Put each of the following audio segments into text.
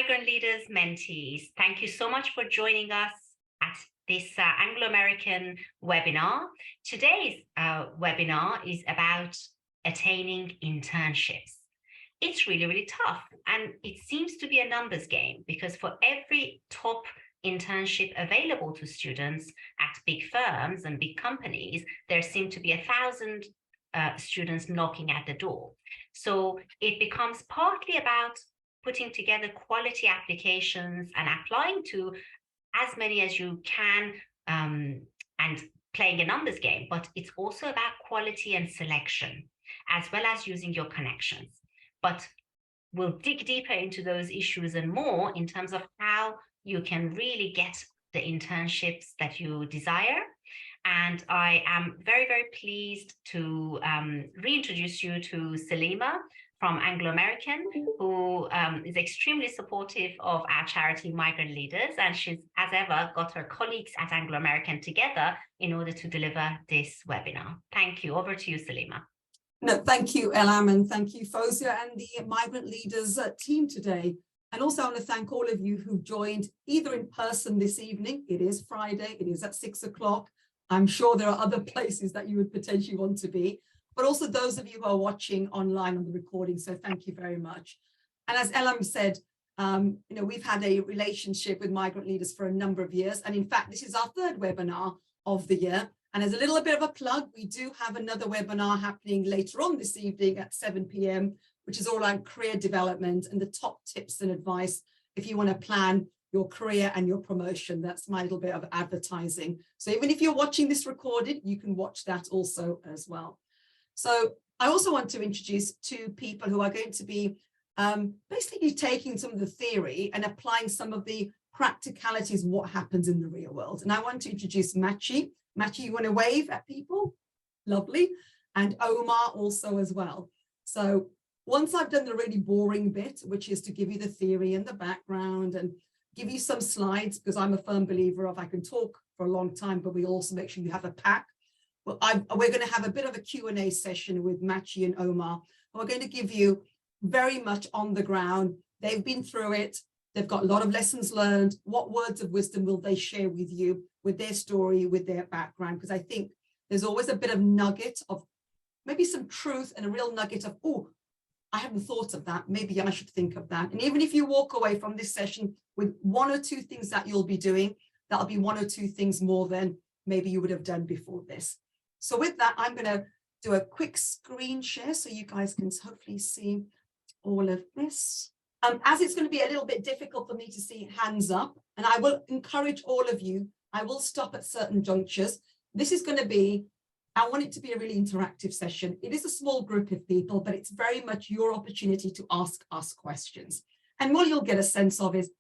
Migrant Leaders Mentees. Thank you so much for joining us at this Anglo American webinar. Today's webinar is about attaining internships. It's really, really tough, and it seems to be a numbers game because for every top internship available to students at big firms and big companies, there seem to be 1,000 students knocking at the door. So it becomes partly about putting together quality applications and applying to as many as you can and playing a numbers game, but it's also about quality and selection, as well as using your connections. But we'll dig deeper into those issues and more in terms of how you can really get the internships that you desire. And I am very, very pleased to reintroduce you to Salima from Anglo American, who is extremely supportive of our charity Migrant Leaders. And she's, as ever, got her colleagues at Anglo American together in order to deliver this webinar. Thank you. Over to you, Salima. No, thank you, Elam, and thank you, Fozia, and the Migrant Leaders team today. And also I want to thank all of you who joined either in person this evening. It is Friday, it is at 6 o'clock. I'm sure there are other places that you would potentially want to be, but also those of you who are watching online on the recording. So thank you very much. And as Elam said, we've had a relationship with Migrant Leaders for a number of years. And in fact, this is our third webinar of the year. And as a little bit of a plug, we do have another webinar happening later on this evening at 7 p.m, which is all around career development and the top tips and advice if you want to plan your career and your promotion. That's my little bit of advertising. So even if you're watching this recorded, you can watch that also as well. So I also want to introduce two people who are going to be basically taking some of the theory and applying some of the practicalities of what happens in the real world. And I want to introduce Machi. Machi, you want to wave at people? Lovely. And Omar also as well. So once I've done the really boring bit, which is to give you the theory and the background and give you some slides, because I'm a firm believer of I can talk for a long time, but we also make sure you have a pack. Well, we're going to have a bit of a Q&A session with Machi and Omar. We're going to give you very much on the ground. They've been through it. They've got a lot of lessons learned. What words of wisdom will they share with you, with their story, with their background? Because I think there's always a bit of nugget of maybe some truth and a real nugget of, oh, I haven't thought of that. Maybe I should think of that. And even if you walk away from this session with one or two things that you'll be doing, that'll be one or two things more than maybe you would have done before this. So with that, I'm going to do a quick screen share so you guys can hopefully see all of this. As it's going to be a little bit difficult for me to see hands up, and I will encourage all of you, I will stop at certain junctures. This is going to be, I want it to be a really interactive session. It is a small group of people, but it's very much your opportunity to ask us questions. And what you'll get a sense of is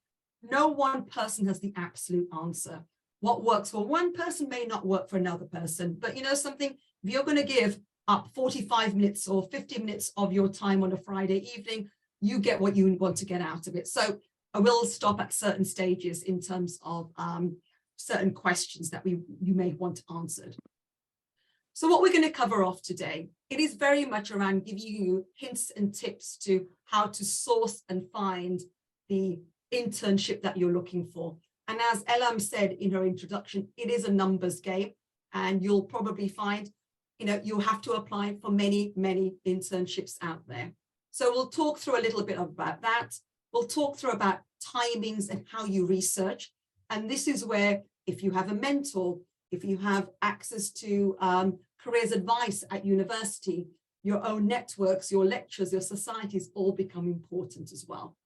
no one person has the absolute answer. What works for one person may not work for another person, but you know something, if you're going to give up 45 minutes or 50 minutes of your time on a Friday evening, you get what you want to get out of it. So I will stop at certain stages in terms of certain questions that you may want answered. So what we're going to cover off today, it is very much around giving you hints and tips to how to source and find the internship that you're looking for. And as Elam said in her introduction, it is a numbers game, and you'll probably find, you'll have to apply for many, many internships out there. So we'll talk through a little bit about that. We'll talk through about timings and how you research. And this is where, if you have a mentor, if you have access to careers advice at university, your own networks, your lectures, your societies all become important as well.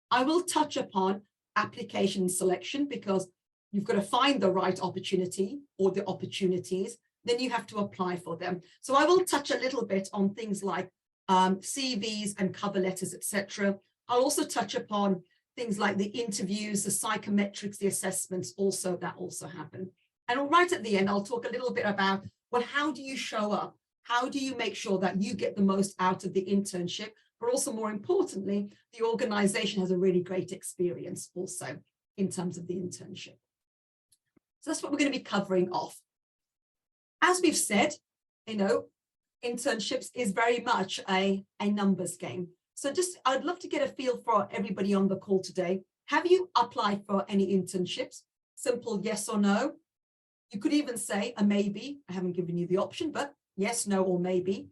I will touch upon application selection because you've got to find the right opportunity or the opportunities, then you have to apply for them. So I will touch a little bit on things like CVs and cover letters, etc. I'll also touch upon things like the interviews, the psychometrics, the assessments that also happen. And right at the end, I'll talk a little bit about, well, how do you show up? How do you make sure that you get the most out of the internship? But also more importantly, the organization has a really great experience also in terms of the internship. So that's what we're going to be covering off. As we've said, internships is very much a numbers game. So I'd love to get a feel for everybody on the call today. Have you applied for any internships? Simple yes or no. You could even say a maybe. I haven't given you the option, but yes, no, or maybe.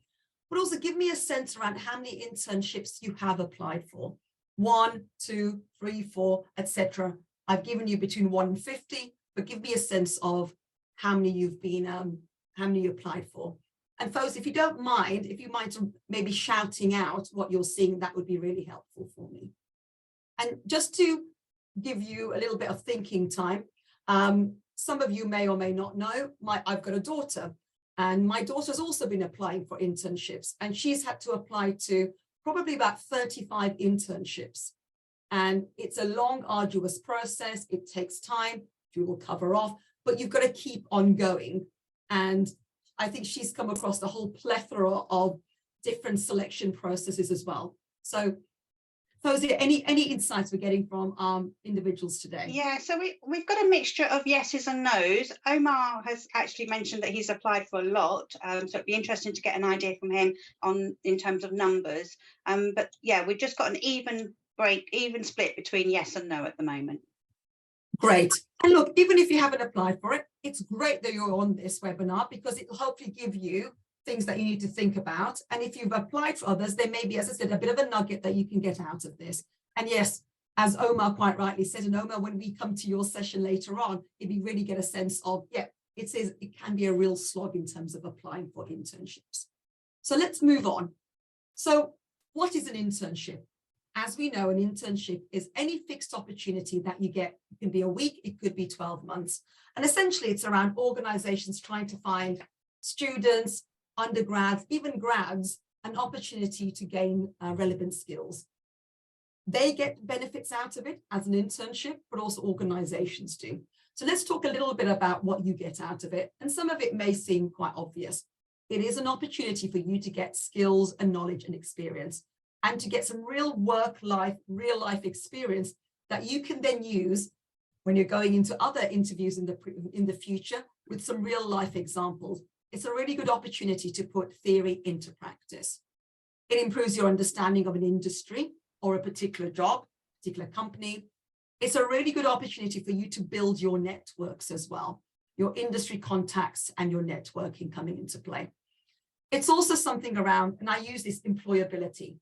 But also give me a sense around how many internships you have applied for. 1, 2, 3, 4, etc. I've given you between 1 and 50, but give me a sense of how many you've been, how many you applied for. And folks, if you don't mind, if you mind maybe shouting out what you're seeing, that would be really helpful for me. And just to give you a little bit of thinking time, some of you may or may not know, I've got a daughter, and my daughter's also been applying for internships, and she's had to apply to probably about 35 internships. And it's a long, arduous process. It takes time. You will cover off, but you've got to keep on going. And I think she's come across the whole plethora of different selection processes as well. So, Fozia, any insights we're getting from individuals today? Yeah, so we've got a mixture of yeses and nos. Omar has actually mentioned that he's applied for a lot, so it'd be interesting to get an idea from him in terms of numbers. But yeah, we've just got an even split between yes and no at the moment. Great. And look, even if you haven't applied for it, it's great that you're on this webinar because it will hopefully give you things that you need to think about. And if you've applied for others, there may be, as I said, a bit of a nugget that you can get out of this. And yes, as Omar quite rightly said, and Omar, when we come to your session later on, if you really get a sense of, yeah, it can be a real slog in terms of applying for internships. So let's move on. So what is an internship? As we know, an internship is any fixed opportunity that you get. It can be a week, it could be 12 months. And essentially it's around organizations trying to find students, undergrads, even grads, an opportunity to gain relevant skills. They get benefits out of it as an internship, but also organizations do. So let's talk a little bit about what you get out of it. And some of it may seem quite obvious. It is an opportunity for you to get skills and knowledge and experience, and to get some real real life experience that you can then use when you're going into other interviews in the future with some real life examples. It's a really good opportunity to put theory into practice. It improves your understanding of an industry or a particular job, particular company. It's a really good opportunity for you to build your networks as well, your industry contacts and your networking coming into play. It's also something around, and I use this, employability.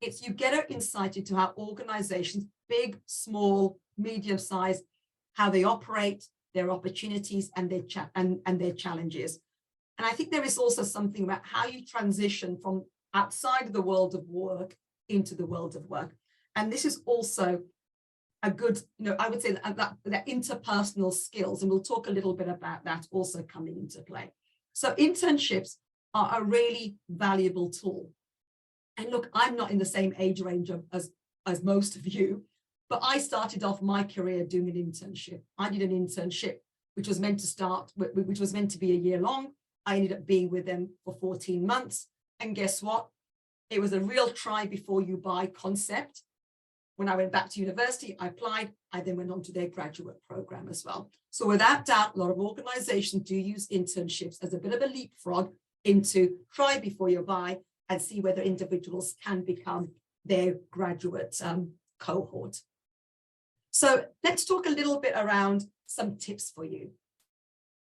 It's you get an insight into how organizations, big, small, medium-sized, how they operate, their opportunities and their challenges. And I think there is also something about how you transition from outside of the world of work into the world of work. And this is also a good, I would say that interpersonal skills, and we'll talk a little bit about that also coming into play. So internships are a really valuable tool. And look, I'm not in the same age range as most of you, but I started off my career doing an internship. I did an internship, which was meant to be a year long. I ended up being with them for 14 months. And guess what? It was a real try before you buy concept. When I went back to university, I applied. I then went on to their graduate program as well. So without doubt, a lot of organizations do use internships as a bit of a leapfrog into try before you buy and see whether individuals can become their graduate cohort. So let's talk a little bit around some tips for you.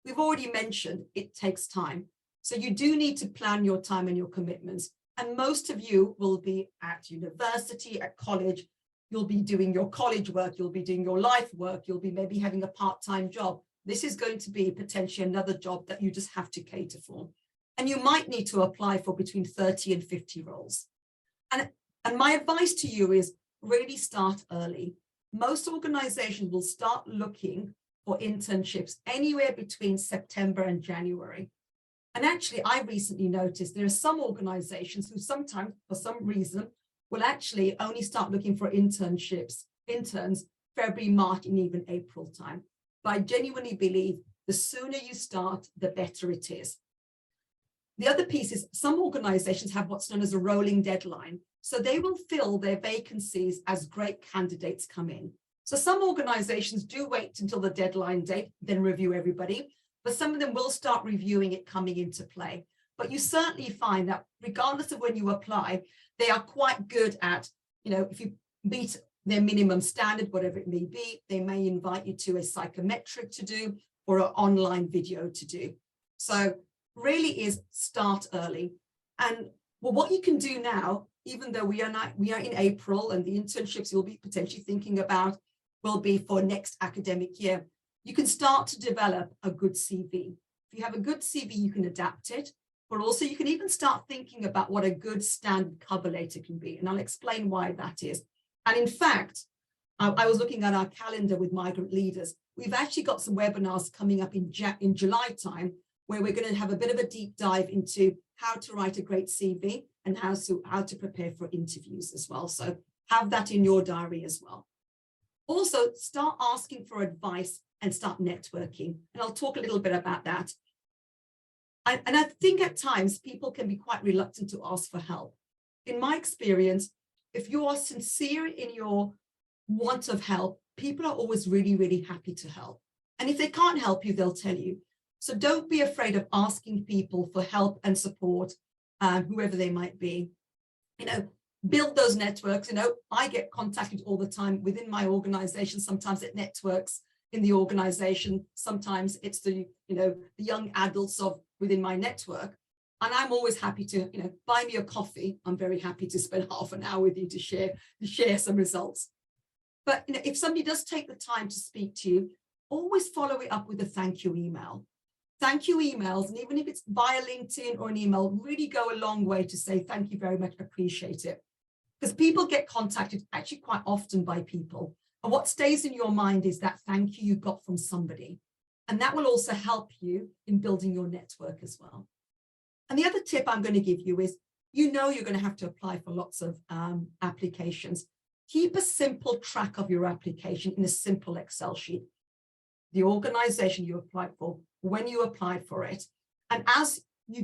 We've already mentioned it takes time. So you do need to plan your time and your commitments. And most of you will be at university, at college. You'll be doing your college work. You'll be doing your life work. You'll be maybe having a part-time job. This is going to be potentially another job that you just have to cater for. And you might need to apply for between 30 and 50 roles. And my advice to you is really start early. Most organizations will start looking for internships anywhere between September and January. And actually, I recently noticed there are some organizations who sometimes, for some reason, will actually only start looking for interns, February, March, and even April time. But I genuinely believe the sooner you start, the better it is. The other piece is some organizations have what's known as a rolling deadline. So they will fill their vacancies as great candidates come in. So some organizations do wait until the deadline date, then review everybody, but some of them will start reviewing it coming into play. but you certainly find that regardless of when you apply, they are quite good at, if you meet their minimum standard, whatever it may be, they may invite you to a psychometric to do or an online video to do. So really is start early. And well, what you can do now, even though we are in April and the internships you'll be potentially thinking about will be for next academic year, you can start to develop a good CV. If you have a good CV, you can adapt it, but also you can even start thinking about what a good standard cover letter can be. And I'll explain why that is. And in fact, I was looking at our calendar with migrant leaders. We've actually got some webinars coming up in July time, where we're going to have a bit of a deep dive into how to write a great CV and how to prepare for interviews as well. So have that in your diary as well. Also, start asking for advice and start networking. And I'll talk a little bit about that. And I think at times people can be quite reluctant to ask for help. In my experience, if you are sincere in your want of help, people are always really, really happy to help. And if they can't help you, they'll tell you. So don't be afraid of asking people for help and support, whoever they might be. Build those networks. I get contacted all the time within my organization. Sometimes it networks in the organization. Sometimes it's the young adults within my network. And I'm always happy to, buy me a coffee. I'm very happy to spend half an hour with you to share some results. But if somebody does take the time to speak to you, always follow it up with a thank you email. Thank you emails, and even if it's via LinkedIn or an email, really go a long way to say thank you very much, appreciate it. Because people get contacted actually quite often by people. And what stays in your mind is that thank you got from somebody. And that will also help you in building your network as well. And the other tip I'm going to give you is, you're going to have to apply for lots of applications. Keep a simple track of your application in a simple Excel sheet. The organization you applied for, when you applied for it. And as you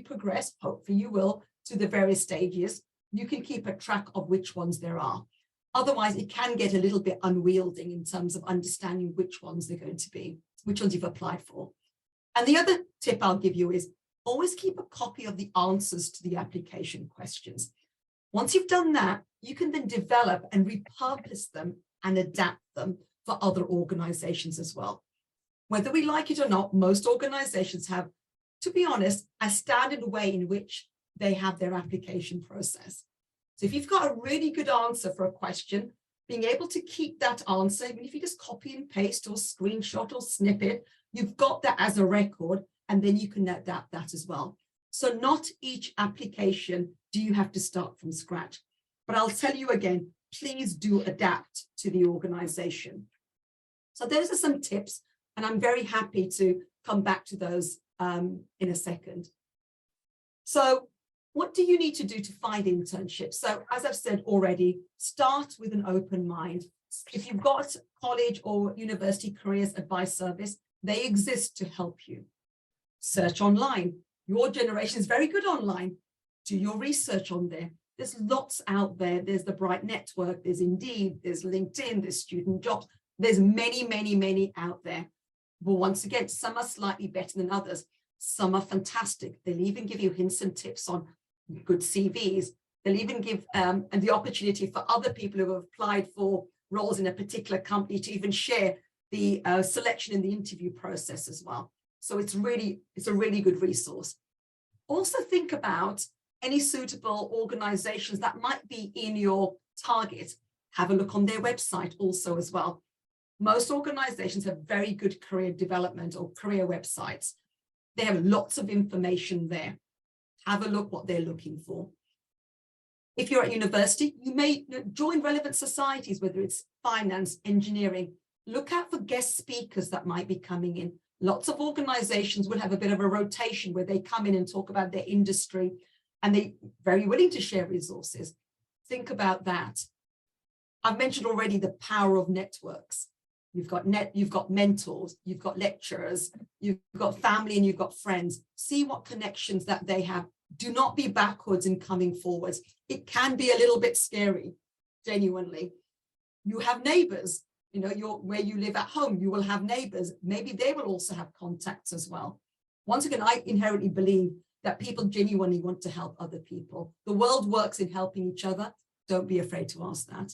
progress, hopefully you will, to the various stages, you can keep a track of which ones there are. Otherwise, it can get a little bit unwielding in terms of understanding which ones they're going to be, which ones you've applied for. And the other tip I'll give you is always keep a copy of the answers to the application questions. Once you've done that, you can then develop and repurpose them and adapt them for other organizations as well. Whether we like it or not, most organizations have, to be honest, a standard way in which they have their application process. So if you've got a really good answer for a question, being able to keep that answer, even if you just copy and paste or screenshot or snippet, you've got that as a record, and then you can adapt that as well. So not each application do you have to start from scratch. But I'll tell you again, please do adapt to the organization. So those are some tips, and I'm very happy to come back to those in a second. So what do you need to do to find internships? So as I've said already, start with an open mind. If you've got college or university careers advice service, they exist to help you. Search online. Your generation is very good online. Do your research on there. There's lots out there. There's the Bright Network, there's Indeed, there's LinkedIn, there's Student Jobs. There's many, many, many out there. But once again, some are slightly better than others. Some are fantastic. They'll even give you hints and tips on good CVs. They'll even give the opportunity for other people who have applied for roles in a particular company to even share the selection in the interview process as well. So it's a really good resource. Also think about any suitable organizations that might be in your target. Have a look on their website also as well. Most organizations have very good career development or career websites. They have lots of information there. Have a look what they're looking for. If you're at university, you may join relevant societies, whether it's finance, engineering. Look out for guest speakers that might be coming in. Lots of organizations will have a bit of a rotation where they come in and talk about their industry, and they're very willing to share resources. Think about that. I've mentioned already the power of networks. You've got mentors, you've got lecturers, you've got family, and you've got friends. See what connections that they have. Do not be backwards in coming forwards. It can be a little bit scary, genuinely. You have neighbors, where you live at home, you will have neighbors. Maybe they will also have contacts as well. Once again, I inherently believe that people genuinely want to help other people. The world works in helping each other. Don't be afraid to ask that.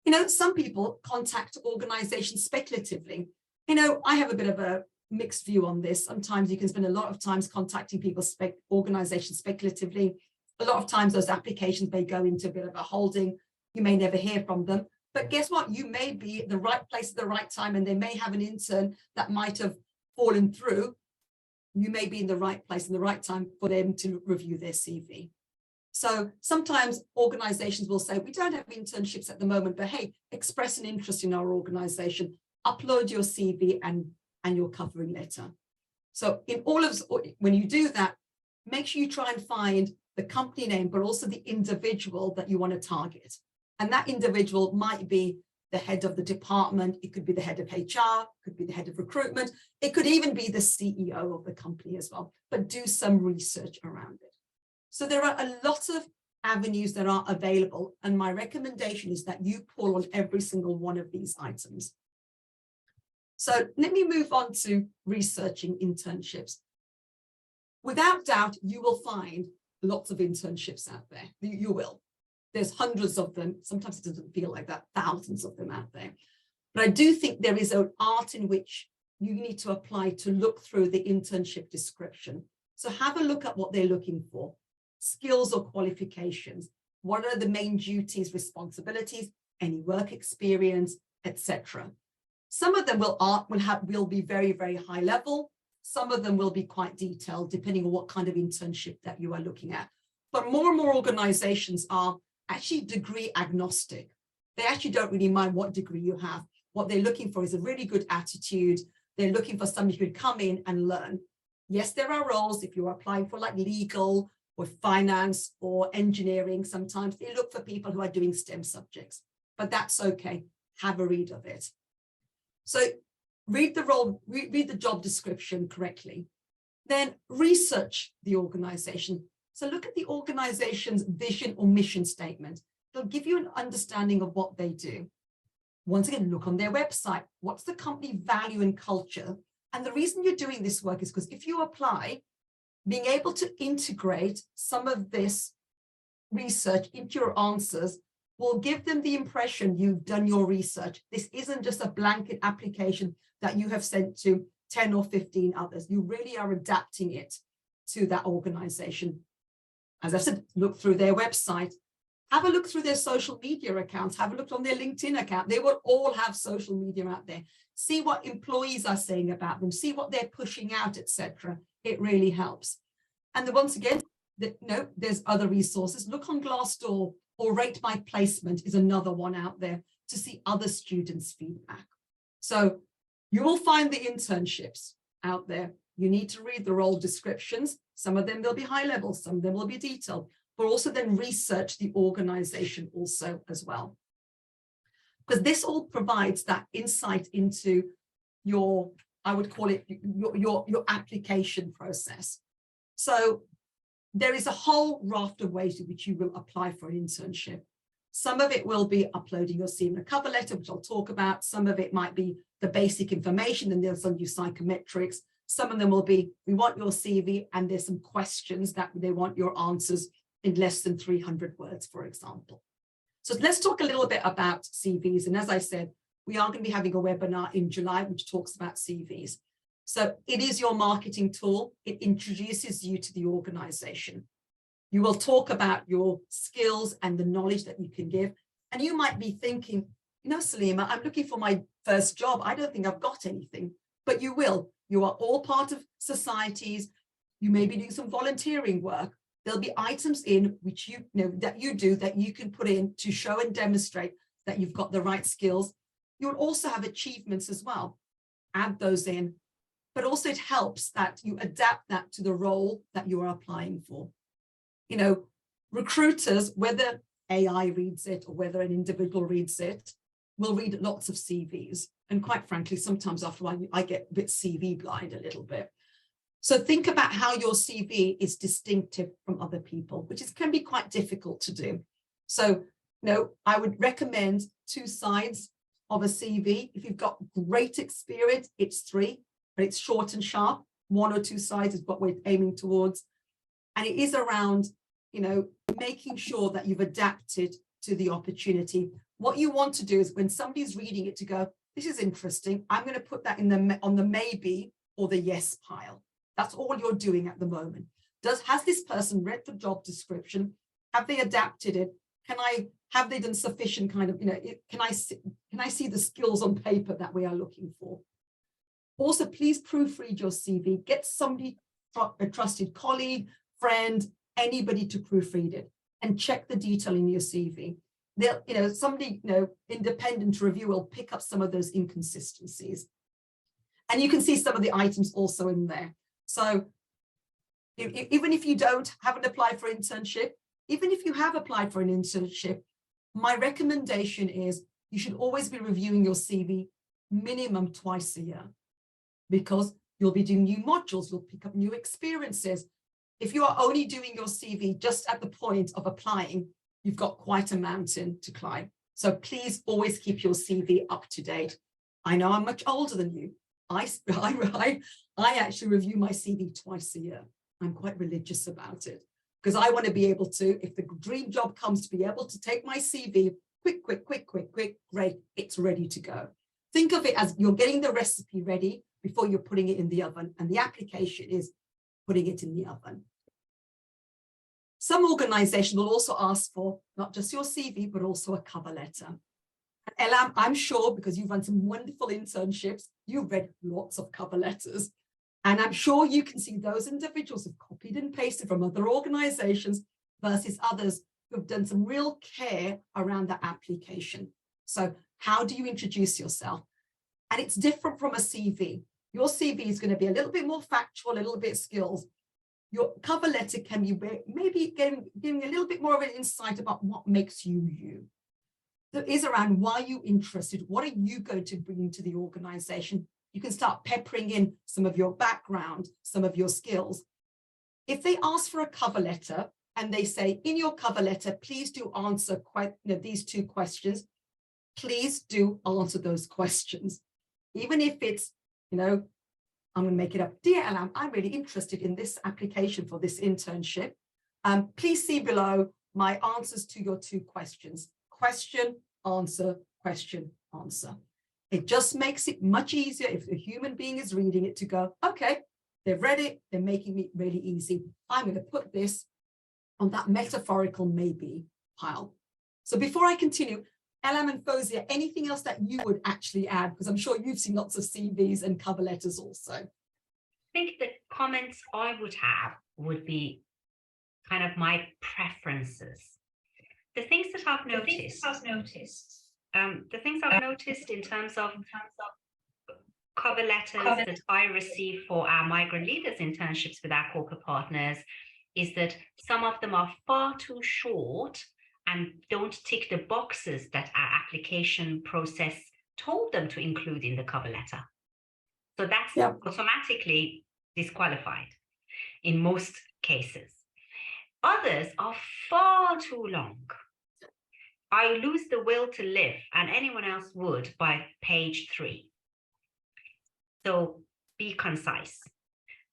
You know, some people contact organizations speculatively. You know, I have a bit of a mixed view on this. Sometimes you can spend a lot of time contacting people, organizations speculatively. A lot of times those applications may go into a bit of a holding. You may never hear from them. But guess what? You may be at the right place at the right time, and they may have an intern that might have fallen through. You may be in the right place in the right time for them to review their CV. So sometimes organizations will say, we don't have internships at the moment, but hey, express an interest in our organization, upload your CV and your covering letter. So in all of, when you do that, make sure you try and find the company name, but also the individual that you want to target. And that individual might be the head of the department. It could be the head of HR, could be the head of recruitment. It could even be the CEO of the company as well, but do some research around it. So there are a lot of avenues that are available. And my recommendation is that you pull on every single one of these items. So let me move on to researching internships. Without doubt, you will find lots of internships out there. You will. There's hundreds of them. Sometimes it doesn't feel like that, thousands of them out there. But I do think there is an art in which you need to apply to look through the internship description. So have a look at what they're looking for, skills or qualifications. What are the main duties, responsibilities, any work experience, etc. Some of them will be very, very high level. Some of them will be quite detailed, depending on what kind of internship that you are looking at. But more and more organizations are actually degree agnostic. They actually don't really mind what degree you have. What they're looking for is a really good attitude. They're looking for somebody who can come in and learn. Yes, there are roles, if you're applying for like legal or finance or engineering, sometimes they look for people who are doing STEM subjects, but that's okay. Have a read of it. So read the role, read the job description correctly. Then research the organization. So look at the organization's vision or mission statement. It'll give you an understanding of what they do. Once again, look on their website. What's the company value and culture? And the reason you're doing this work is because if you apply, being able to integrate some of this research into your answers will give them the impression you've done your research. This isn't just a blanket application that you have sent to 10 or 15 others. You really are adapting it to that organization. As I said, look through their website, have a look through their social media accounts, have a look on their LinkedIn account. They will all have social media out there. See what employees are saying about them, see what they're pushing out, etc. It really helps. And then once again, there's other resources. Look on Glassdoor or Rate My Placement is another one out there to see other students' feedback. So you will find the internships out there. You need to read the role descriptions. Some of them will be high level, some of them will be detailed, but also then research the organization also as well. Because this all provides that insight into your, I would call it your application process. So there is a whole raft of ways in which you will apply for an internship. Some of it will be uploading your CV and a cover letter, which I'll talk about. Some of it might be the basic information, and there's some new psychometrics. Some of them will be, we want your CV, and there's some questions that they want your answers in less than 300 words, for example. So let's talk a little bit about CVs. And as I said, we are going to be having a webinar in July, which talks about CVs. So it is your marketing tool. It introduces you to the organization. You will talk about your skills and the knowledge that you can give. And you might be thinking, you know, Salima, I'm looking for my first job. I don't think I've got anything, but you will. You are all part of societies. You may be doing some volunteering work. There'll be items in which you know that you do that you can put in to show and demonstrate that you've got the right skills. You'll also have achievements as well. Add those in. But also it helps that you adapt that to the role that you are applying for. You know, recruiters, whether AI reads it or whether an individual reads it, will read lots of CVs. And quite frankly, sometimes after a while, I get a bit CV blind a little bit. So think about how your CV is distinctive from other people, which can be quite difficult to do. So, you know, I would recommend 2 sides of a CV. If you've got great experience, it's 3, but it's short and sharp. 1 or 2 sides is what we're aiming towards. And it is around, you know, making sure that you've adapted to the opportunity. What you want to do is when somebody's reading it to go, this is interesting, I'm going to put that in on the maybe or the yes pile. That's all you're doing at the moment. Has this person read the job description? Have they adapted it? Have they done sufficient kind of, you know, can I see the skills on paper that we are looking for? Also, please proofread your CV. Get somebody, a trusted colleague, friend, anybody to proofread it and check the detail in your CV. They'll, you know, somebody, you know, independent review will pick up some of those inconsistencies. And you can see some of the items also in there. So even if you haven't applied for an internship, even if you have applied for an internship, my recommendation is you should always be reviewing your CV minimum twice a year, because you'll be doing new modules, you'll pick up new experiences. If you are only doing your CV just at the point of applying, you've got quite a mountain to climb. So please always keep your CV up to date. I know I'm much older than you. I actually review my CV twice a year. I'm quite religious about it because I want to be able to, if the dream job comes, to be able to take my CV, quick, great, it's ready to go. Think of it as you're getting the recipe ready before you're putting it in the oven, and the application is putting it in the oven. Some organizations will also ask for not just your CV, but also a cover letter. Elam, I'm sure, because you've run some wonderful internships, you've read lots of cover letters. And I'm sure you can see those individuals who've copied and pasted from other organizations versus others who've done some real care around that application. So how do you introduce yourself? And it's different from a CV. Your CV is going to be a little bit more factual, a little bit skills. Your cover letter can be maybe giving a little bit more of an insight about what makes you you. That is around why you're interested. What are you going to bring to the organization? You can start peppering in some of your background, some of your skills. If they ask for a cover letter and they say, in your cover letter, please do answer these two questions, please do answer those questions. Even if it's, I'm going to make it up. Dear Elam, I'm really interested in this application for this internship. Please see below my answers to your two questions. Question, answer, question, answer. It just makes it much easier if a human being is reading it to go, okay, they've read it, they're making it really easy. I'm going to put this on that metaphorical maybe pile. So before I continue, Elam and Fozia, anything else that you would actually add? Because I'm sure you've seen lots of CVs and cover letters also. I think the comments I would have would be kind of my preferences. The things that I've noticed, in terms of cover letters that I receive for our migrant leaders internships with our corporate partners is that some of them are far too short and don't tick the boxes that our application process told them to include in the cover letter. So that's automatically disqualified in most cases. Others are far too long. I lose the will to live, and anyone else would, by page 3. So be concise.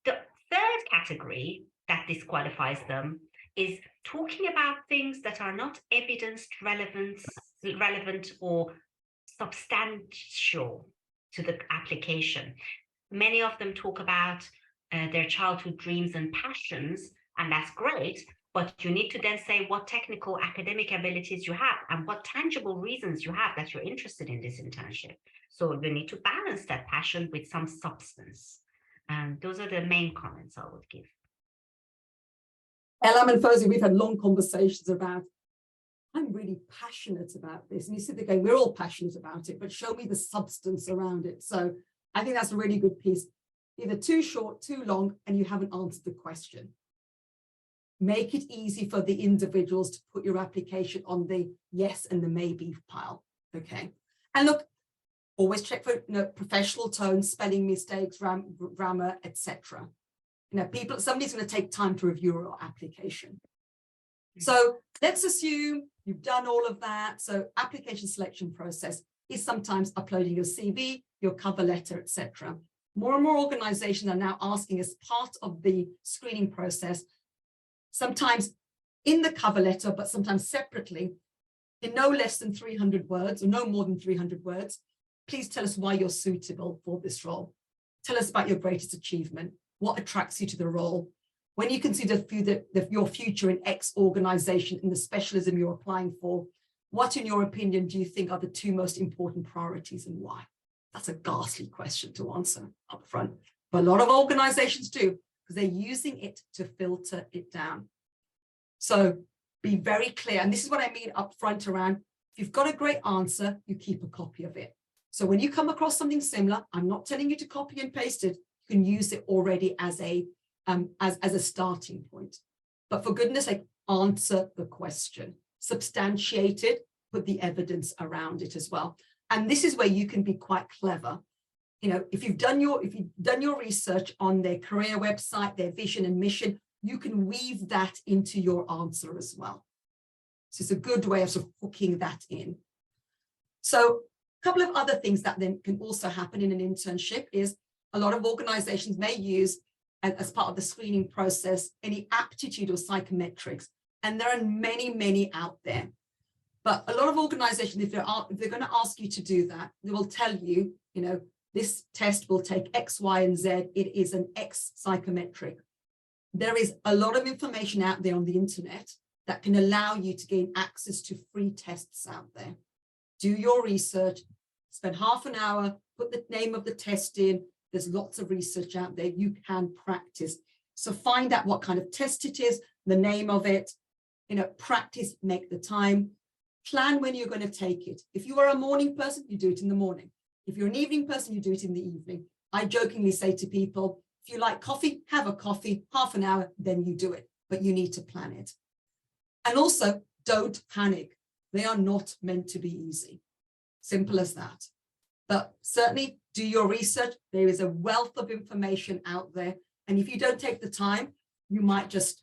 The third category that disqualifies them is talking about things that are not evidence relevant or substantial to the application. Many of them talk about their childhood dreams and passions, and that's great, but you need to then say what technical academic abilities you have and what tangible reasons you have that you're interested in this internship. So you need to balance that passion with some substance. And those are the main comments I would give. Elam and Fozia, we've had long conversations about, I'm really passionate about this. And you sit there going, we're all passionate about it, but show me the substance around it. So I think that's a really good piece. Either too short, too long, and you haven't answered the question. Make it easy for the individuals to put your application on the yes and the maybe pile, okay? And look, always check for professional tone, spelling mistakes, grammar, etc. Somebody's going to take time to review your application. So let's assume you've done all of that. So application selection process is sometimes uploading your CV, your cover letter, etc. More and more organizations are now asking as part of the screening process, sometimes in the cover letter, but sometimes separately, in no less than 300 words or no more than 300 words, please tell us why you're suitable for this role. Tell us about your greatest achievement, what attracts you to the role, when you consider your future in X organization in the specialism you're applying for, what, in your opinion, do you think are the two most important priorities and why? That's a ghastly question to answer up front, but a lot of organizations do because they're using it to filter it down. So be very clear. And this is what I mean up front around, if you've got a great answer, you keep a copy of it. So when you come across something similar, I'm not telling you to copy and paste it. You can use it already as a starting point. But for goodness sake, answer the question, substantiate it, put the evidence around it as well. And this is where you can be quite clever. You know, if you've done your research on their career website, their vision and mission, you can weave that into your answer as well. So it's a good way of sort of hooking that in. So a couple of other things that then can also happen in an internship is a lot of organizations may use as part of the screening process any aptitude or psychometrics, and there are many, many out there. But a lot of organizations, if they're going to ask you to do that, they will tell you, you know, this test will take X, Y, and Z. It is an X psychometric. There is a lot of information out there on the internet that can allow you to gain access to free tests out there. Do your research, spend half an hour, put the name of the test in. There's lots of research out there. You can practice. So find out what kind of test it is, the name of it, you know, practice, make the time, plan when you're going to take it. If you are a morning person, you do it in the morning. If you're an evening person, you do it in the evening. I jokingly say to people, if you like coffee, have a coffee, half an hour, then you do it, but you need to plan it. And also don't panic. They are not meant to be easy. Simple as that. But certainly do your research. There is a wealth of information out there. And if you don't take the time, you might just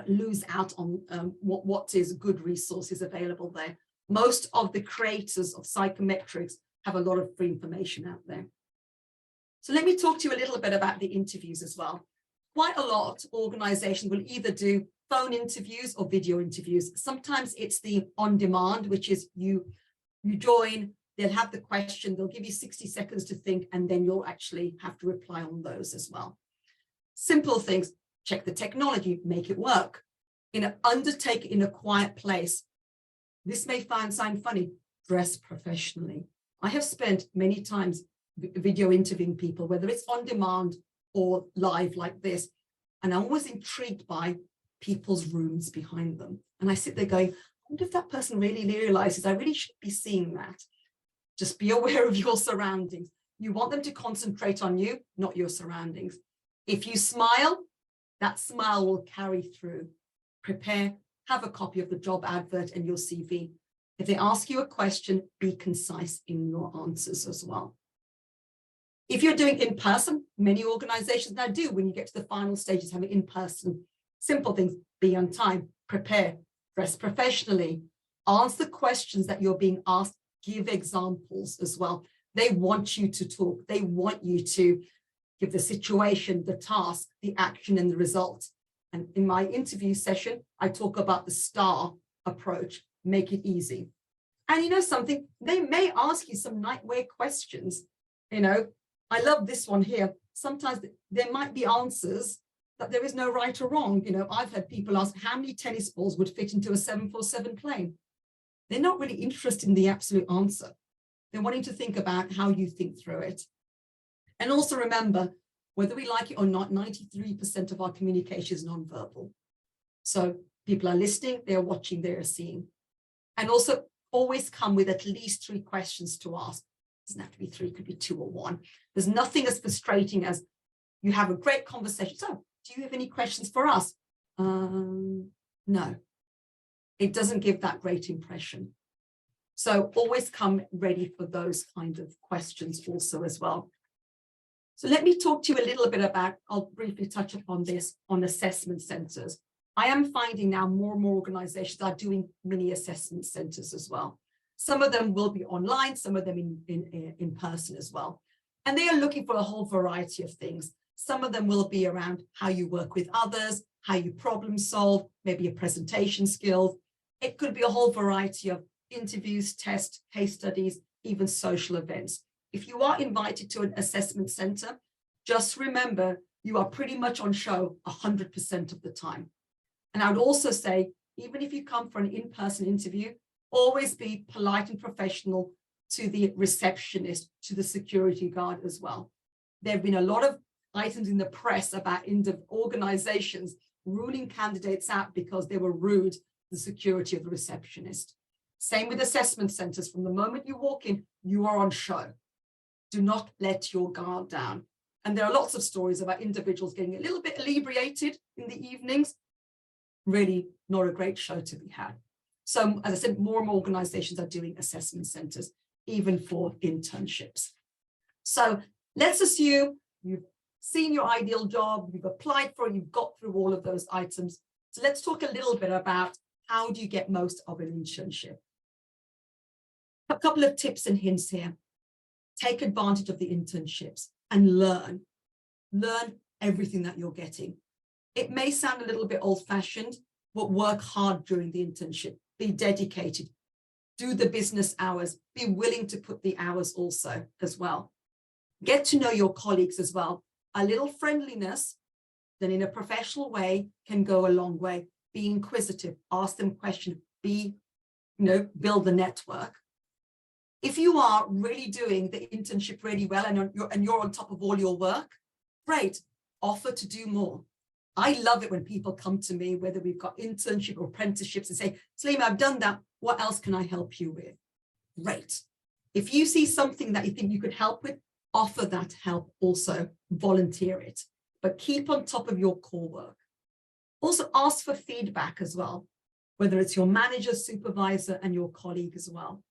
lose out on what is good resources available there. Most of the creators of psychometrics have a lot of free information out there. So let me talk to you a little bit about the interviews as well. Quite a lot of organizations will either do phone interviews or video interviews. Sometimes it's the on-demand, which is you join, they'll have the question, they'll give you 60 seconds to think, and then you'll actually have to reply on those as well. Simple things, check the technology, make it work. Undertake it in a quiet place. This may sound funny, dress professionally. I have spent many times video interviewing people, whether it's on demand or live like this, and I'm always intrigued by people's rooms behind them. And I sit there going, I wonder if that person really realizes I really should be seeing that. Just be aware of your surroundings. You want them to concentrate on you, not your surroundings. If you smile, that smile will carry through. Prepare, have a copy of the job advert and your CV. If they ask you a question, be concise in your answers as well. If you're doing in person, many organizations now do, when you get to the final stages, have it in person. Simple things, be on time, prepare, dress professionally, answer questions that you're being asked, give examples as well. They want you to talk. They want you to give the situation, the task, the action, and the result. And in my interview session, I talk about the STAR approach, make it easy. And you know something, they may ask you some nightmare questions. I love this one here. Sometimes there might be answers that there is no right or wrong. I've had people ask how many tennis balls would fit into a 747 plane. They're not really interested in the absolute answer. They're wanting to think about how you think through it. And also remember, whether we like it or not, 93% of our communication is nonverbal. So people are listening, they're watching, they're seeing. And also always come with at least 3 questions to ask. It doesn't have to be 3, it could be 2 or 1. There's nothing as frustrating as you have a great conversation. So, do you have any questions for us? No. It doesn't give that great impression. So always come ready for those kind of questions also as well. So let me talk to you a little bit about, I'll briefly touch upon this, on assessment centers. I am finding now more and more organizations are doing mini assessment centers as well. Some of them will be online, some of them in person as well. And they are looking for a whole variety of things. Some of them will be around how you work with others, how you problem solve, maybe your presentation skills. It could be a whole variety of interviews, tests, case studies, even social events. If you are invited to an assessment center, just remember you are pretty much on show 100% of the time. And I would also say, even if you come for an in-person interview, always be polite and professional to the receptionist, to the security guard as well. There have been a lot of items in the press about organizations ruling candidates out because they were rude to the security of the receptionist. Same with assessment centers. From the moment you walk in, you are on show. Do not let your guard down. And there are lots of stories about individuals getting a little bit inebriated in the evenings. Really not a great show to be had. So, as I said, more and more organizations are doing assessment centers, even for internships. So let's assume you've seen your ideal job, you've applied for it, you've got through all of those items. So let's talk a little bit about how do you get most of an internship. A couple of tips and hints here. Take advantage of the internships and learn. Learn everything that you're getting. It may sound a little bit old-fashioned, but work hard during the internship. Be dedicated. Do the business hours. Be willing to put the hours also as well. Get to know your colleagues as well. A little friendliness, then in a professional way, can go a long way. Be inquisitive. Ask them questions. Build the network. If you are really doing the internship really well and you're on top of all your work, great. Offer to do more. I love it when people come to me, whether we've got internship or apprenticeships, and say, Salima, I've done that. What else can I help you with? Great. If you see something that you think you could help with, offer that help also. Volunteer it. But keep on top of your core work. Also ask for feedback as well, whether it's your manager, supervisor, and your colleague as well.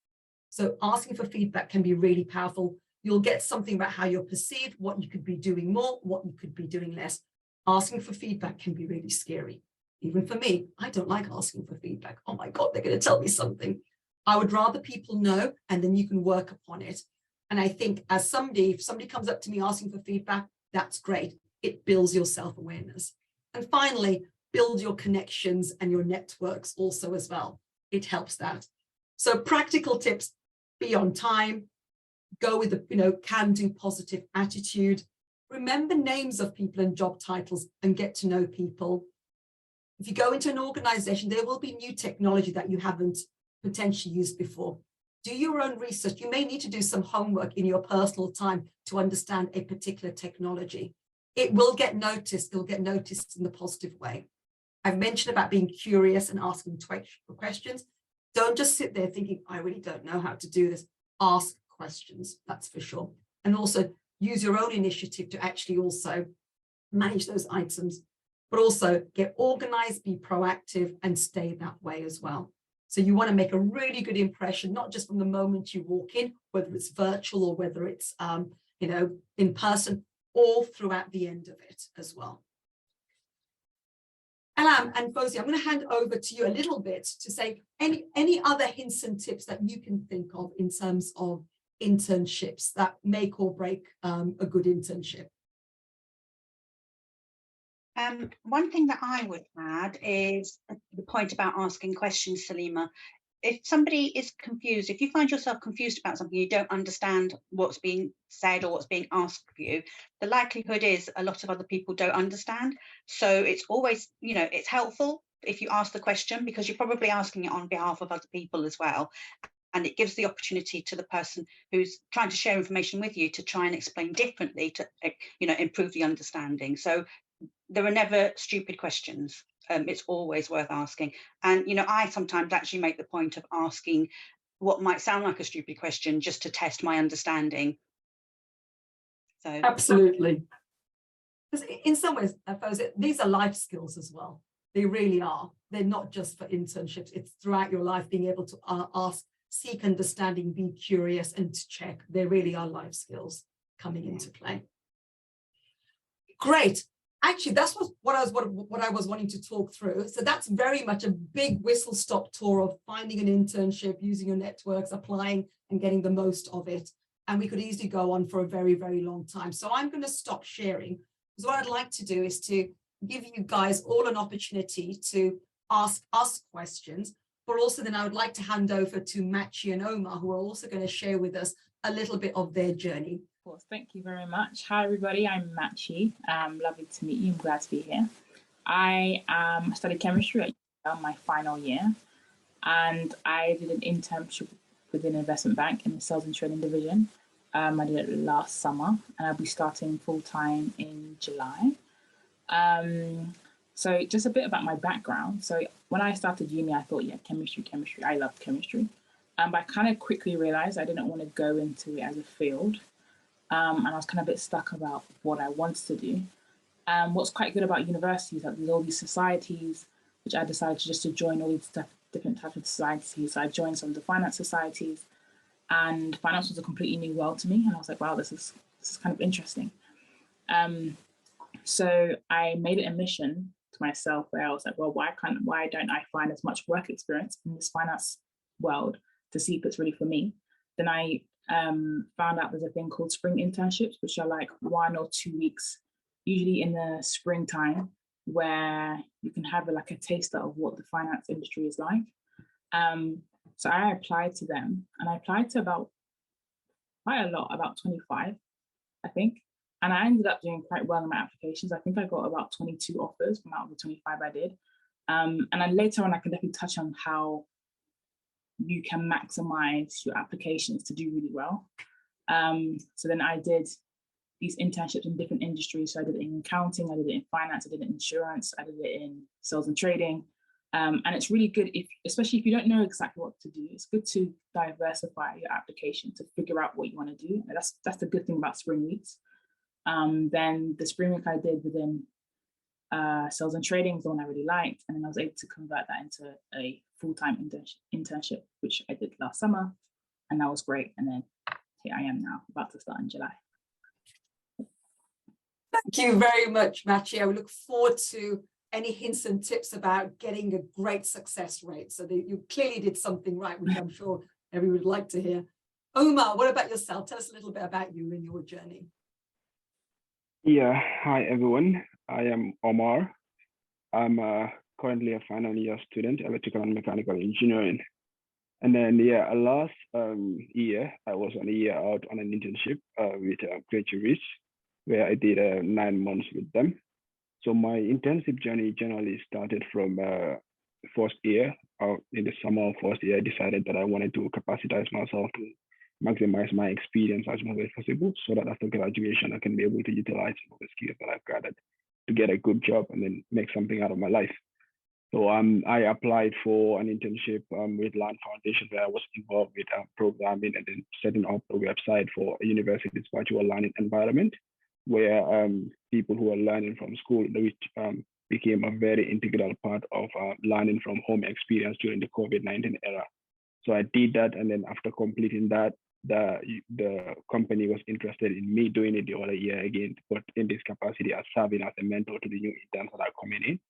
So asking for feedback can be really powerful. You'll get something about how you're perceived, what you could be doing more, what you could be doing less. Asking for feedback can be really scary. Even for me, I don't like asking for feedback. Oh my God, they're going to tell me something. I would rather people know, and then you can work upon it. And I think if somebody comes up to me asking for feedback, that's great. It builds your self-awareness. And finally, build your connections and your networks also as well. It helps that. So practical tips: be on time, go with the can-do positive attitude. Remember names of people and job titles and get to know people. If you go into an organization, there will be new technology that you haven't potentially used before. Do your own research. You may need to do some homework in your personal time to understand a particular technology. It will get noticed. It'll get noticed in the positive way. I've mentioned about being curious and asking questions. Don't just sit there thinking, I really don't know how to do this. Ask questions, that's for sure. And also use your own initiative to actually also manage those items, but also get organized, be proactive, and stay that way as well. So you want to make a really good impression, not just from the moment you walk in, whether it's virtual or whether it's in person, all throughout the end of it as well. Elam and Fawzia, I'm going to hand over to you a little bit to say any other hints and tips that you can think of in terms of internships that make or break a good internship. One thing that I would add is the point about asking questions, Salima. If somebody is confused, if you find yourself confused about something, you don't understand what's being said or what's being asked of you, the likelihood is a lot of other people don't understand. So it's always, it's helpful if you ask the question, because you're probably asking it on behalf of other people as well. And it gives the opportunity to the person who's trying to share information with you to try and explain differently to, improve the understanding. So there are never stupid questions. It's always worth asking. And, I sometimes actually make the point of asking what might sound like a stupid question just to test my understanding. So absolutely. Because in some ways, I suppose these are life skills as well. They really are. They're not just for internships. It's throughout your life being able to ask, seek understanding, be curious, and to check. They really are life skills coming into play. Great. Actually, that's what I was wanting to talk through. So that's very much a big whistle-stop tour of finding an internship, using your networks, applying, and getting the most of it. And we could easily go on for a very, very long time. So I'm going to stop sharing, because what I'd like to do is to give you guys all an opportunity to ask us questions, but also then I would like to hand over to Machi and Omar, who are also going to share with us a little bit of their journey. Of course, thank you very much. Hi, everybody. I'm Machi. Lovely to meet you. I'm glad to be here. I studied chemistry at my final year, and I did an internship within an investment bank in the sales and trading division. I did it last summer, and I'll be starting full-time in July. So just a bit about my background. So when I started uni, I thought, yeah, chemistry. I loved chemistry. But I kind of quickly realized I didn't want to go into it as a field. And I was kind of a bit stuck about what I wanted to do. What's quite good about university is that there's all these societies, which I decided to join all these different types of societies. So I joined some of the finance societies, and finance was a completely new world to me. And I was like, wow, this is kind of interesting. So I made it a mission to myself where I was like, well, why don't I find as much work experience in this finance world to see if it's really for me? Then I found out there's a thing called spring internships, which are like 1 or 2 weeks, usually in the springtime, where you can have a taster of what the finance industry is like. So I applied to them, and I applied to quite a lot, about 25, I think. And I ended up doing quite well in my applications. I think I got about 22 offers from out of the 25 I did. And then later on, I can definitely touch on how you can maximize your applications to do really well. So then I did these internships in different industries. So I did it in accounting, I did it in finance, I did it in insurance, I did it in sales and trading. And it's really good, especially if you don't know exactly what to do, it's good to diversify your application to figure out what you want to do. And that's the good thing about spring weeks. Then the spring week I did within sales and trading was the one I really liked. And then I was able to convert that into a full-time internship, which I did last summer. And that was great. And then here I am now, about to start in July. Thank you very much, Machi. I look forward to any hints and tips about getting a great success rate. So that you clearly did something right, which I'm sure everyone would like to hear. Omar, what about yourself? Tell us a little bit about you and your journey. Yeah, hi everyone. I am Omar. I'm currently a final year student, electrical and mechanical engineering. And then last year I was on a year out on an internship with Gravitas, where I did 9 months with them. So my internship journey generally started from first year. In the summer of first year, I decided that I wanted to capacitize myself to maximize my experience as much as possible, so that after graduation, I can be able to utilize some of the skills that I've gathered to get a good job and then make something out of my life. So I applied for an internship with Land Foundation, where I was involved with programming and then setting up a website for a university's virtual learning environment, where people who are learning from school, which became a very integral part of learning from home experience during the COVID-19 era. So I did that, and then after completing that, the company was interested in me doing it the other year again, but in this capacity as serving as a mentor to the new interns that are coming in,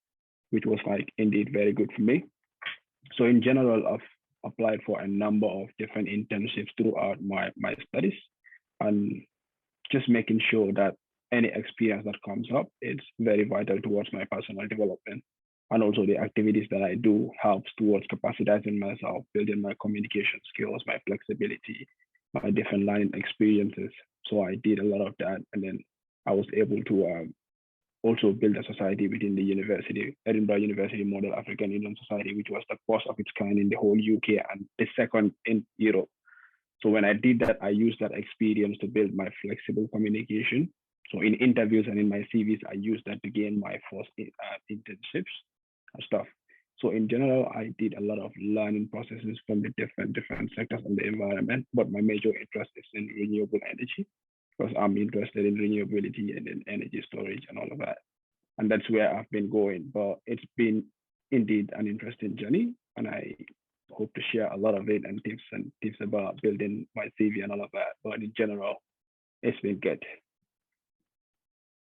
which was indeed very good for me. So in general, I've applied for a number of different internships throughout my studies, and just making sure that any experience that comes up is very vital towards my personal development. And also the activities that I do helps towards capacitizing myself, building my communication skills, my flexibility, my different learning experiences. So I did a lot of that. And then I was able to also build a society within the university, Edinburgh University Model African Indian Society, which was the first of its kind in the whole UK and the second in Europe. So when I did that, I used that experience to build my flexible communication. So in interviews and in my CVs, I used that to gain my first internships and stuff. So in general, I did a lot of learning processes from the different sectors of the environment, but my major interest is in renewable energy, because I'm interested in renewability and in energy storage and all of that. And that's where I've been going. But it's been indeed an interesting journey, and I hope to share a lot of it and tips about building my CV and all of that. But in general, it's been good.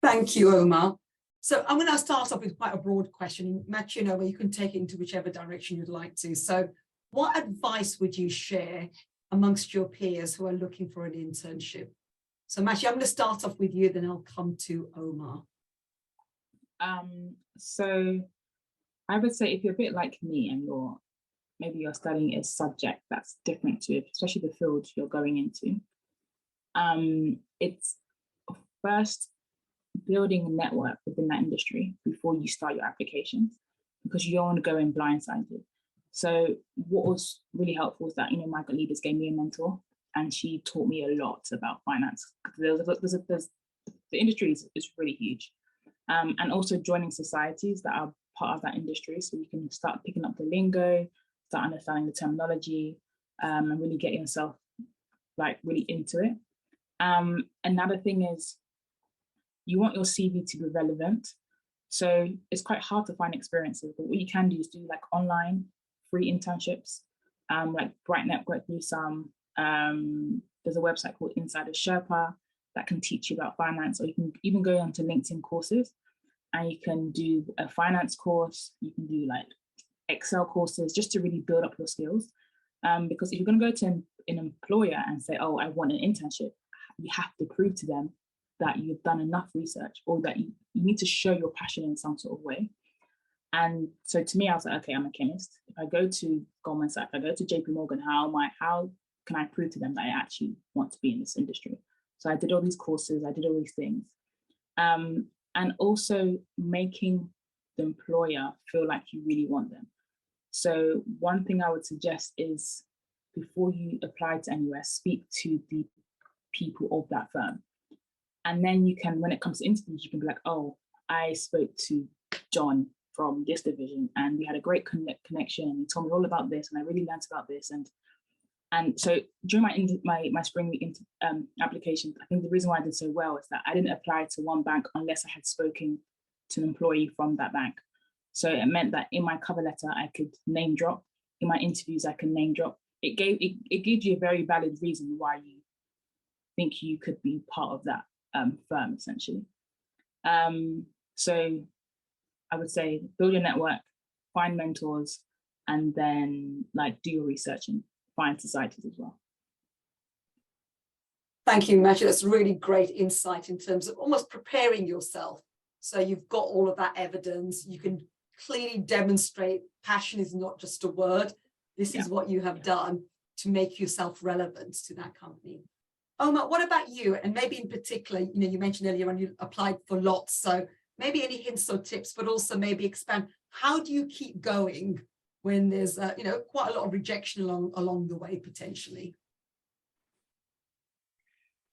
Thank you, Omar. So I'm going to start off with quite a broad question. Matt, where you can take it into whichever direction you'd like to. So what advice would you share amongst your peers who are looking for an internship? So Matt, I'm going to start off with you, then I'll come to Omar. So I would say if you're a bit like me and maybe you're studying a subject that's different to it, especially the field you're going into, it's first building a network within that industry before you start your applications, because you don't want to go in blindsided. So what was really helpful was that, migrant leaders gave me a mentor, and she taught me a lot about finance. The industry is really huge. And also joining societies that are part of that industry, so you can start picking up the lingo, start understanding the terminology, and really get yourself really into it. Another thing is you want your CV to be relevant. So it's quite hard to find experiences, but what you can do is do online free internships, like Bright Network do some. There's a website called Inside a Sherpa that can teach you about finance, or you can even go onto LinkedIn courses and you can do a finance course, you can do Excel courses just to really build up your skills. Because if you're going to go to an employer and say, oh, I want an internship, you have to prove to them that you've done enough research, or that you need to show your passion in some sort of way. And so to me, I was like, okay, I'm a chemist. If I go to Goldman Sachs, if I go to JP Morgan, how can I prove to them that I actually want to be in this industry? So I did all these courses, I did all these things. And also making the employer feel like you really want them. So one thing I would suggest is, before you apply to anywhere, speak to the people of that firm. And then you can, when it comes to interviews, you can be like, oh, I spoke to John from this division and we had a great connection, and he told me all about this and I really learned about this. And so during my spring application, I think the reason why I did so well is that I didn't apply to one bank unless I had spoken to an employee from that bank. So it meant that in my cover letter, I could name drop. In my interviews, I can name drop. It gives you a very valid reason why you think you could be part of that firm, essentially. So I would say build your network, find mentors, and then do your research and find societies as well. Thank you, Masha. That's really great insight in terms of almost preparing yourself. So you've got all of that evidence. You can clearly demonstrate passion is not just a word. This is what you have done to make yourself relevant to that company. Omar, what about you? And maybe in particular, you mentioned earlier on you applied for lots. So maybe any hints or tips, but also maybe expand. How do you keep going when there's, quite a lot of rejection along the way, potentially?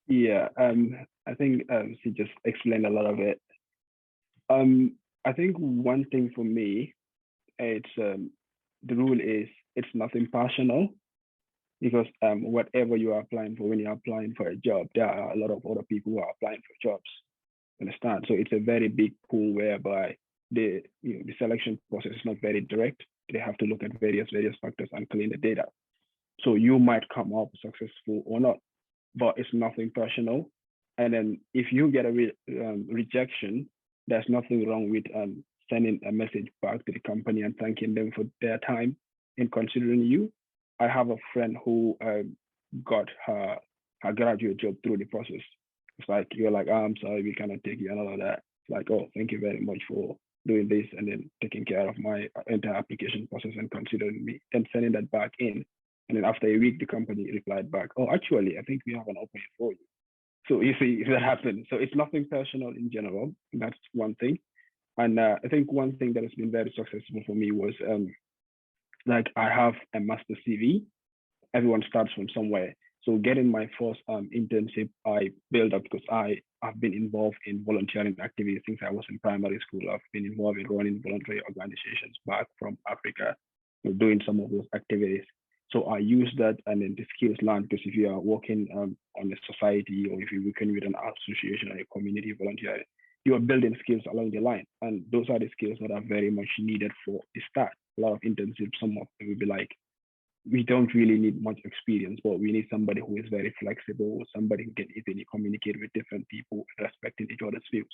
Yeah, I think she just explained a lot of it. I think one thing for me, it's the rule is it's nothing personal, because whatever you are applying for, when you're applying for a job, there are a lot of other people who are applying for jobs. Understand? So it's a very big pool whereby the selection process is not very direct. They have to look at various factors and clean the data. So you might come up successful or not, but it's nothing personal. And then if you get a rejection, there's nothing wrong with sending a message back to the company and thanking them for their time in considering you. I have a friend who got her graduate job through the process. It's like, you're like, oh, I'm sorry, we cannot take you and all of that. It's like, oh, thank you very much for doing this and then taking care of my entire application process and considering me, and sending that back in. And then after a week, the company replied back, oh, actually, I think we have an opening for you. So you see, if that happens. So it's nothing personal in general. That's one thing. And I think one thing that has been very successful for me was I have a master CV. Everyone starts from somewhere. So getting my first internship, I built up because I have been involved in volunteering activities since I was in primary school. I've been involved in running voluntary organizations back from Africa, doing some of those activities. So I use that and then the skills learned, because if you are working on a society, or if you're working with an association or a community volunteer, you are building skills along the line. And those are the skills that are very much needed for the start. A lot of internships, some of them will be like, we don't really need much experience, but we need somebody who is very flexible, somebody who can easily communicate with different people, respecting each other's views.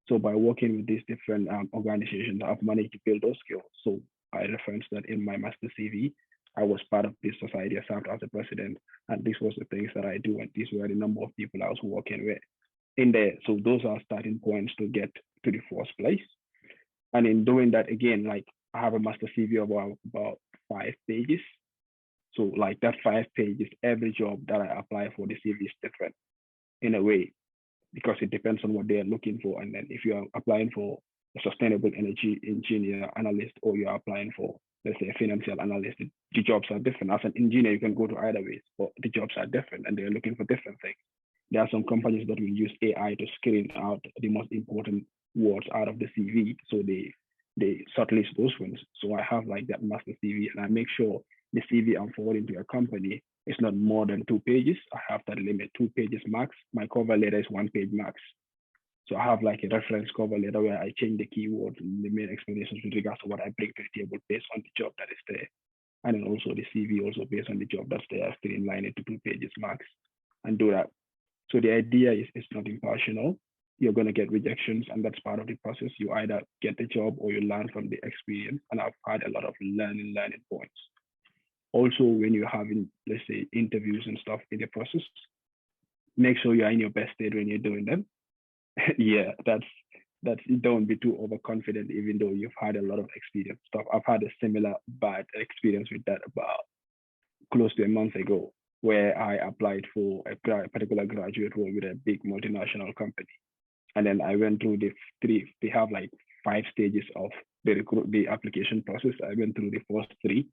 So by working with these different organizations, I've managed to build those skills. So I referenced that in my master CV. I was part of this society. I served as a president, and this was the things that I do, and these were the number of people I was working with in there. So those are starting points to get to the first place. And in doing that, again, like I have a master CV of about 5 pages. So like that 5 pages, every job that I apply for, the CV is different in a way, because it depends on what they are looking for. And then if you are applying for a sustainable energy engineer analyst, or you are applying for, let's say, a financial analyst, the jobs are different. As an engineer, you can go to either ways, but the jobs are different and they're looking for different things. There are some companies that will use AI to screen out the most important words out of the CV. So they shortlist those ones. So I have like that master CV, and I make sure the CV I'm forwarding to a company is not more than 2 pages. I have that limit, 2 pages max. My cover letter is 1 page max. So I have like a reference cover letter where I change the keywords and the main explanations with regards to what I bring to the table based on the job that is there. And then also the CV also based on the job that's there, I streamline it to 2 pages max and do that. So the idea is it's not impartial. You're going to get rejections, and that's part of the process. You either get the job or you learn from the experience. And I've had a lot of learning points. Also, when you're having, let's say, interviews and stuff in the process, make sure you're in your best state when you're doing them. Yeah, that's don't be too overconfident, even though you've had a lot of experience stuff. I've had a similar bad experience with that about close to a month ago, where I applied for a particular graduate role with a big multinational company. And then I went through they have like 5 stages of the application process. I went through the first 3.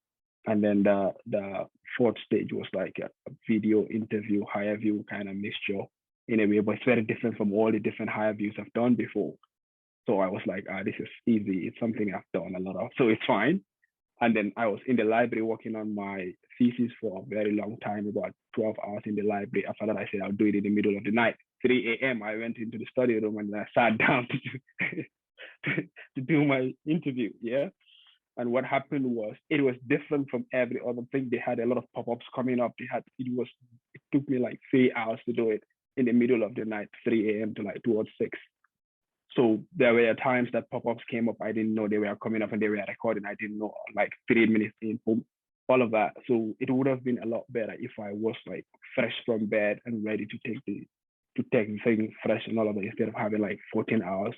And then the 4th stage was like a video interview, higher view kind of mixture in a way, but it's very different from all the different higher views I've done before. So I was like, this is easy. It's something I've done a lot of, so it's fine. And then I was in the library working on my thesis for a very long time, about 12 hours in the library. After that, I said, I'll do it in the middle of the night. 3 a.m., I went into the study room and I sat down to do my interview, yeah? And what happened was, it was different from every other thing. They had a lot of pop-ups coming up. It took me like 3 hours to do it in the middle of the night, 3 a.m. to like towards 6. So there were times that pop-ups came up. I didn't know they were coming up and they were recording. I didn't know, like 3 minutes in, boom, all of that. So it would have been a lot better if I was like fresh from bed and ready to take things fresh and all of that, instead of having like 14 hours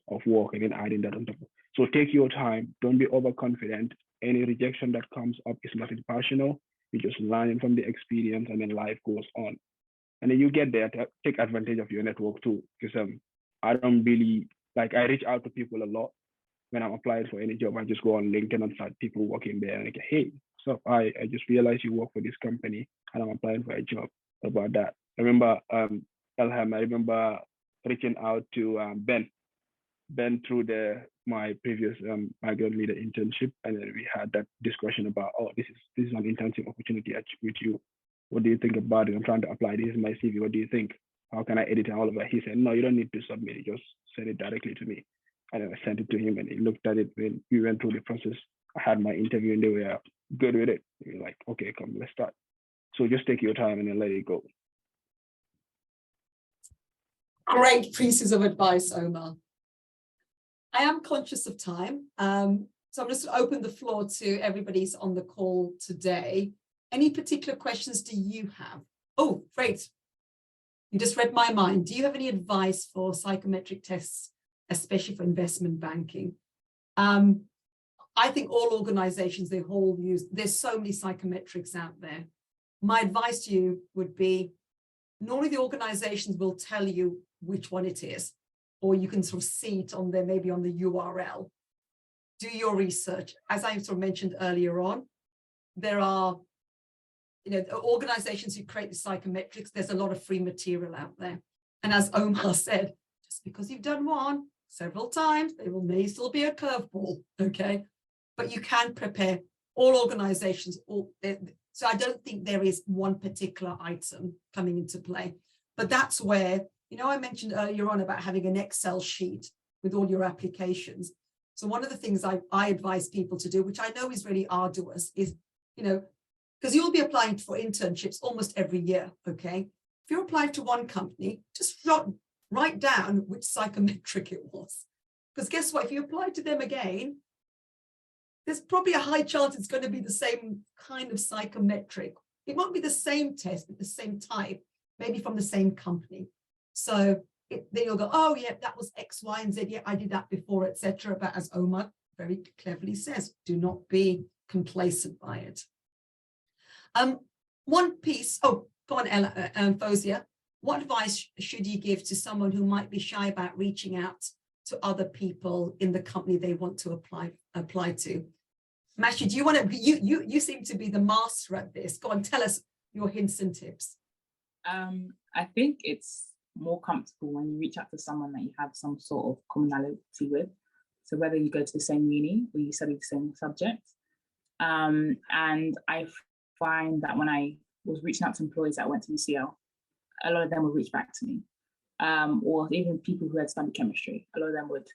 of work and then adding that on top. So take your time. Don't be overconfident. Any rejection that comes up is not impartial. You're just learning from the experience, and then life goes on. And then you get there to take advantage of your network too. Because I don't really, like, I reach out to people a lot when I'm applying for any job. I just go on LinkedIn and start people working there, and I go, hey, so I just realized you work for this company and I'm applying for a job. About that. I remember Elham, I remember reaching out to Ben through my previous migrant leader internship, and then we had that discussion about, this is an internship opportunity with you. What do you think about it? I'm trying to apply. This is my CV. What do you think? How can I edit and all of that? He said, no, you don't need to submit it. Just send it directly to me. And then I sent it to him, and he looked at it. When we went through the process, I had my interview, and they were good with it. They were like, okay, come, let's start. So just take your time and then let it go. Great pieces of advice, Omar. I am conscious of time, so I'm just going to open the floor to everybody's on the call today. Any particular questions do you have? Oh, great. You just read my mind. Do you have any advice for psychometric tests, especially for investment banking? I think all organizations, there's so many psychometrics out there. My advice to you would be, normally the organizations will tell you which one it is, or you can sort of see it on there, maybe on the URL. Do your research. As I sort of mentioned earlier on, there are, organizations who create the psychometrics, there's a lot of free material out there. And as Omar said, just because you've done one several times, there may still be a curveball, okay? But you can prepare. All organizations, so I don't think there is one particular item coming into play. But that's where, I mentioned earlier on about having an Excel sheet with all your applications. So one of the things I advise people to do, which I know is really arduous, is, because you'll be applying for internships almost every year, okay? If you're applying to one company, just write down which psychometric it was. Because guess what? If you apply to them again, there's probably a high chance it's going to be the same kind of psychometric. It won't be the same test, but the same type, maybe from the same company. So then you'll go, oh yeah, that was X, Y, and Z. Yeah, I did that before, etc. But as Omar very cleverly says, do not be complacent by it. One piece, oh, go on, Ella, Fozia. What advice should you give to someone who might be shy about reaching out to other people in the company they want to apply to? Mashi, do you want to, you seem to be the master at this. Go on, tell us your hints and tips. I think it's more comfortable when you reach out to someone that you have some sort of commonality with. So whether you go to the same uni or you study the same subject. And I find that when I was reaching out to employees that went to UCL, a lot of them would reach back to me. Or even people who had studied chemistry, a lot of them would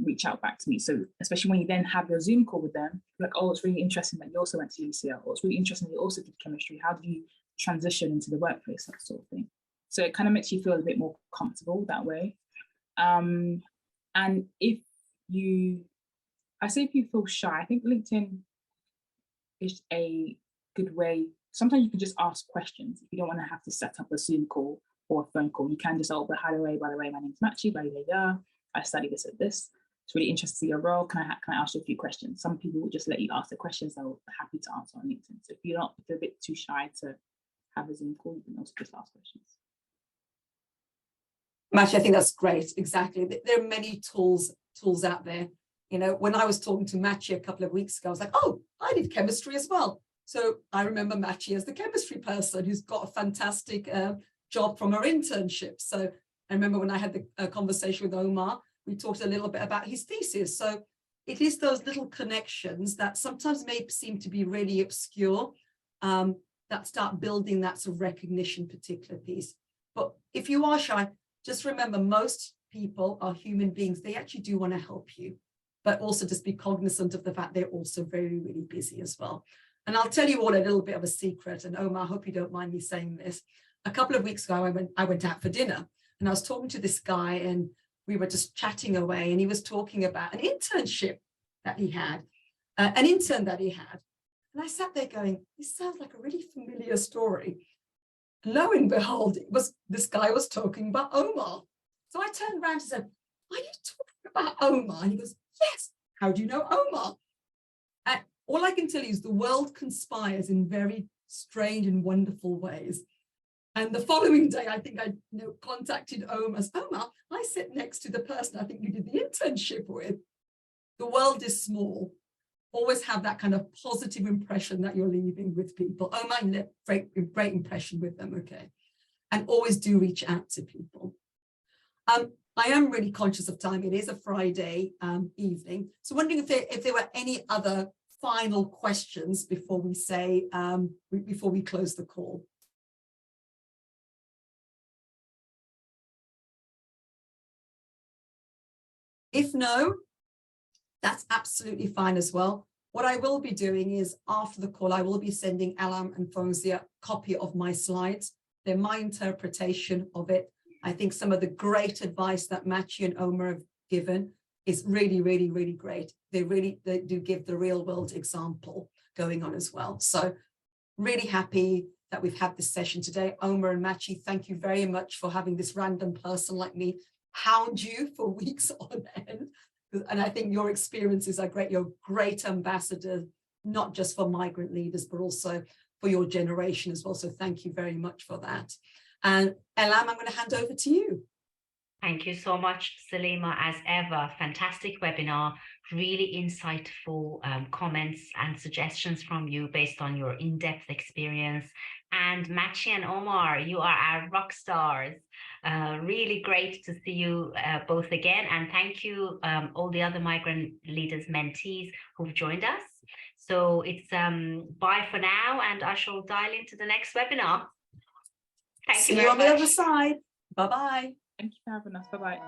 reach out back to me. So especially when you then have your Zoom call with them, like, oh, it's really interesting that you also went to UCL, or it's really interesting that you also did chemistry. How do you transition into the workplace, that sort of thing? So it kind of makes you feel a bit more comfortable that way. And if you feel shy, I think LinkedIn is a good way. Sometimes you can just ask questions. If you don't want to have to set up a Zoom call or a phone call, you can just, oh, but by the way, my name's Machi, blah, blah, blah. I study this at this. It's really interesting to see your role. Can I ask you a few questions? Some people will just let you ask the questions they're happy to answer on LinkedIn. So if you're a bit too shy to have a Zoom call, you can also just ask questions. Machi, I think that's great. Exactly. There are many tools out there. You know, when I was talking to Machi a couple of weeks ago, I was like, oh, I did chemistry as well. So I remember Machi as the chemistry person who's got a fantastic job from her internship. So I remember when I had the conversation with Omar, we talked a little bit about his thesis. So it is those little connections that sometimes may seem to be really obscure that start building that sort of recognition particular piece. But if you are shy, just remember most people are human beings. They actually do want to help you, but also just be cognizant of the fact they're also very, really busy as well. And I'll tell you all a little bit of a secret. And Omar, I hope you don't mind me saying this. A couple of weeks ago, I went out for dinner and I was talking to this guy and we were just chatting away and he was talking about an internship that he had, an intern that he had. And I sat there going, this sounds like a really familiar story. Lo and behold, this guy was talking about Omar. So I turned around and said, are you talking about Omar? And he goes, yes. How do you know Omar? And all I can tell you is the world conspires in very strange and wonderful ways. And the following day, I think I contacted Omar. Omar, I sit next to the person I think you did the internship with. The world is small. Always have that kind of positive impression that you're leaving with people. Omar left great impression with them, okay? And always do reach out to people. I am really conscious of time. It is a Friday evening. So wondering if there were any other final questions before we say, before we close the call. If no, that's absolutely fine as well. What I will be doing is after the call, I will be sending Alam and Fozia a copy of my slides. They're my interpretation of it. I think some of the great advice that Machi and Omar have given is really, really, really great. They do give the real world example going on as well. So really happy that we've had this session today. Omar and Machi, thank you very much for having this random person like me hound you for weeks on end. And I think your experiences are great. You're a great ambassador, not just for migrant leaders, but also for your generation as well. So thank you very much for that. And Elam, I'm going to hand over to you. Thank you so much, Salima, as ever. Fantastic webinar, really insightful comments and suggestions from you based on your in-depth experience. And Machi and Omar, you are our rock stars. Really great to see you both again. And thank you, all the other migrant leaders, mentees who've joined us. So it's bye for now, and I shall dial into the next webinar. Thank See you you very on much. the other side. Bye-bye. Thank you for having us. Bye-bye.